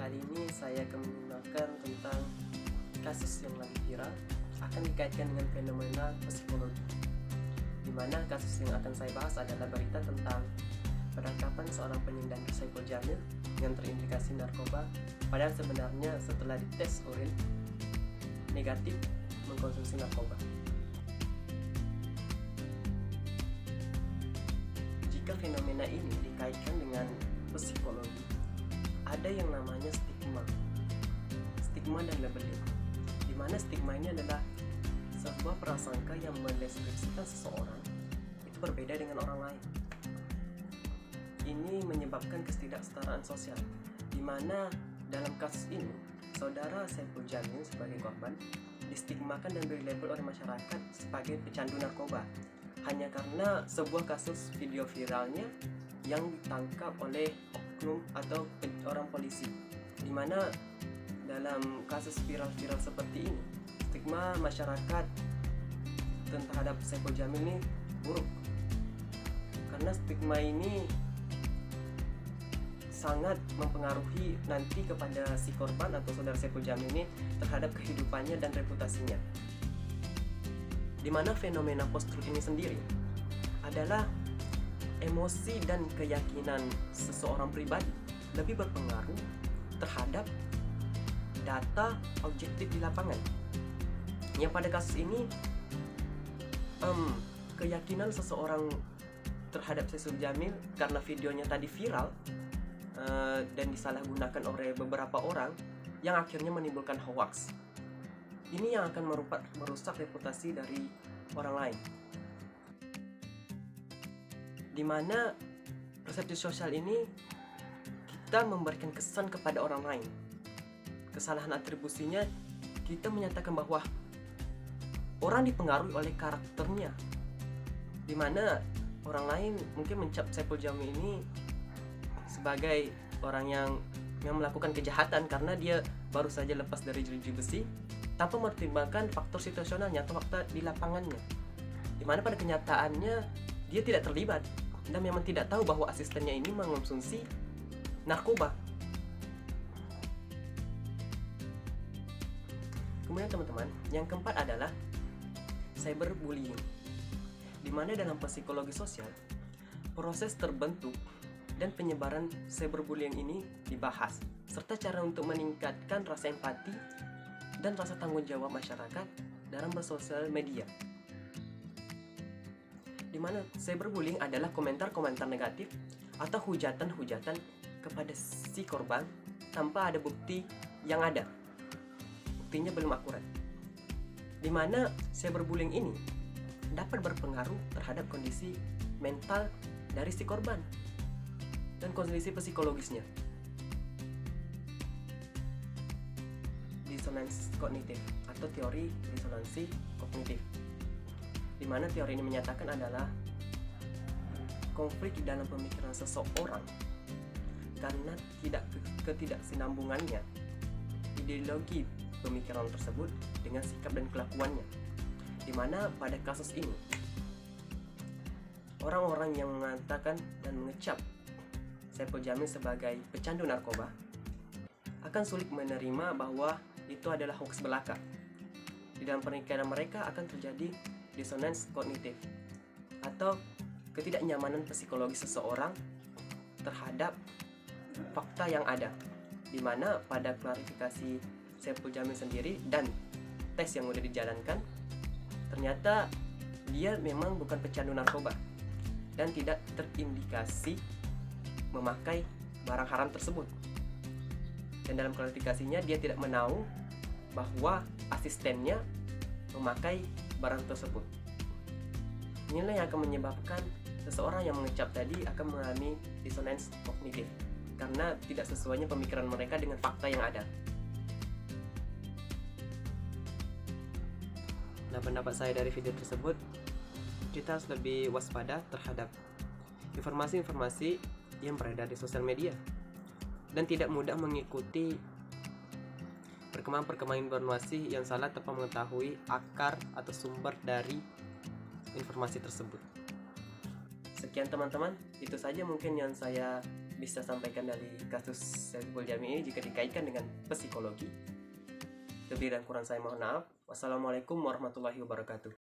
Kali ini saya akan menggunakan tentang kasus yang lagi viral akan dikaitkan dengan fenomena psikologi, di mana kasus yang akan saya bahas adalah berita tentang penangkapan seorang penyindan Saiful Jamil yang terindikasi narkoba, padahal sebenarnya setelah dites urin negatif mengkonsumsi narkoba. Jika fenomena ini dikaitkan dengan psikologi, ada yang namanya stigma dan labeling, di mana stigma ini adalah sebuah prasangka yang mendeskripsikan seseorang itu berbeda dengan orang lain. Ini menyebabkan ketidaksetaraan sosial, di mana dalam kasus ini saudara Saiful Jamil sebagai korban distigmakan dan diberi label oleh masyarakat sebagai pecandu narkoba hanya karena sebuah kasus video viralnya yang ditangkap oleh oknum atau orang polisi, di mana dalam kasus viral-viral seperti ini stigma masyarakat terhadap Saiful Jamil ini buruk, karena stigma ini sangat mempengaruhi nanti kepada si korban atau saudara Saiful Jamil ini terhadap kehidupannya dan reputasinya. Di mana fenomena post-truth ini sendiri adalah emosi dan keyakinan seseorang pribadi lebih berpengaruh terhadap data objektif di lapangan. Yang pada kasus ini keyakinan seseorang terhadap Saiful Jamil karena videonya tadi viral dan disalahgunakan oleh beberapa orang yang akhirnya menimbulkan hoax. Ini yang akan merusak reputasi dari orang lain, di mana persepsi sosial ini kita memberikan kesan kepada orang lain. Kesalahan atribusinya kita menyatakan bahwa orang dipengaruhi oleh karakternya, di mana orang lain mungkin mencap Saiful Jamil ini sebagai orang yang melakukan kejahatan karena dia baru saja lepas dari jeruji besi tanpa mempertimbangkan faktor situasionalnya atau fakta di lapangannya, di mana pada kenyataannya dia tidak terlibat dan memang tidak tahu bahwa asistennya ini mengonsumsi narkoba. Kemudian teman-teman, yang keempat adalah cyberbullying, di mana dalam psikologi sosial proses terbentuk dan penyebaran cyberbullying ini dibahas, serta cara untuk meningkatkan rasa empati dan rasa tanggung jawab masyarakat dalam bersosial media. Di mana cyberbullying adalah komentar-komentar negatif atau hujatan-hujatan kepada si korban tanpa ada bukti yang ada. Buktinya belum akurat. Di mana cyberbullying ini dapat berpengaruh terhadap kondisi mental dari si korban dan kondisi psikologisnya. Disonansi kognitif atau teori disonansi kognitif, di mana teori ini menyatakan adalah konflik di dalam pemikiran seseorang karena ketidaksinambungannya ideologi pemikiran tersebut dengan sikap dan kelakuannya, di mana pada kasus ini orang-orang yang mengatakan dan mengecap Saiful Jamil sebagai pecandu narkoba akan sulit menerima bahwa itu adalah hoax belaka. Di dalam pemikiran mereka akan terjadi disonans kognitif atau ketidaknyamanan psikologi seseorang terhadap fakta yang ada, di mana pada klarifikasi Saiful Jamil sendiri dan tes yang sudah dijalankan, ternyata dia memang bukan pecandu narkoba dan tidak terindikasi memakai barang haram tersebut. Dan dalam klarifikasinya dia tidak menahu bahwa asistennya memakai barang tersebut. Inilah yang akan menyebabkan seseorang yang mengecap tadi akan mengalami disonans kognitif karena tidak sesuainya pemikiran mereka dengan fakta yang ada. Nah, pendapat saya dari video tersebut, kita harus lebih waspada terhadap informasi-informasi yang beredar di sosial media dan tidak mudah mengikuti perkembangan informasi yang salah tanpa mengetahui akar atau sumber dari informasi tersebut. Sekian teman-teman, itu saja mungkin yang saya bisa sampaikan dari kasus Saiful Jamil ini jika dikaitkan dengan psikologi. Lebih dan kurang saya mohon maaf. Wassalamualaikum warahmatullahi wabarakatuh.